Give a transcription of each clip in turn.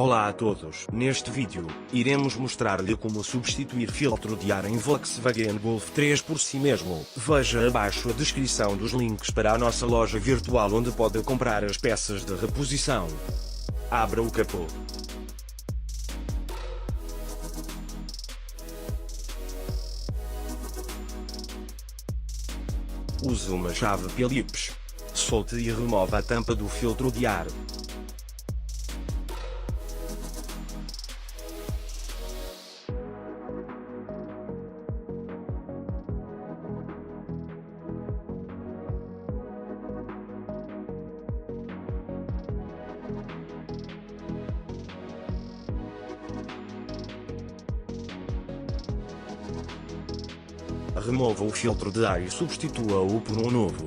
Olá a todos, neste vídeo, iremos mostrar-lhe como substituir filtro de ar em Volkswagen Golf 3 por si mesmo. Veja abaixo a descrição dos links para a nossa loja virtual onde pode comprar as peças de reposição. Abra o capô. Use uma chave Phillips. Solte e remova a tampa do filtro de ar. Remova o filtro de ar e substitua-o por um novo.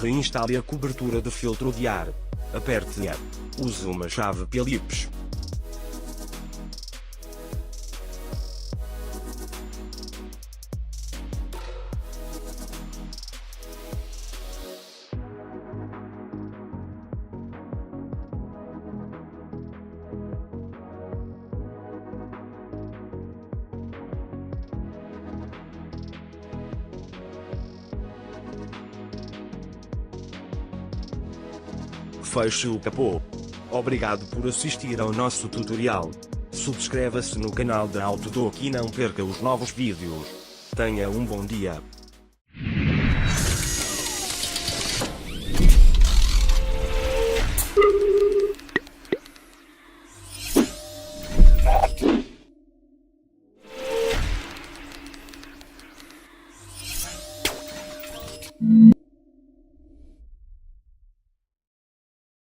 Reinstale a cobertura de filtro de ar. Aperte-a. Use uma chave Phillips. Feche o capô. Obrigado por assistir ao nosso tutorial. Subscreva-se no canal da Autodoc e não perca os novos vídeos. Tenha um bom dia.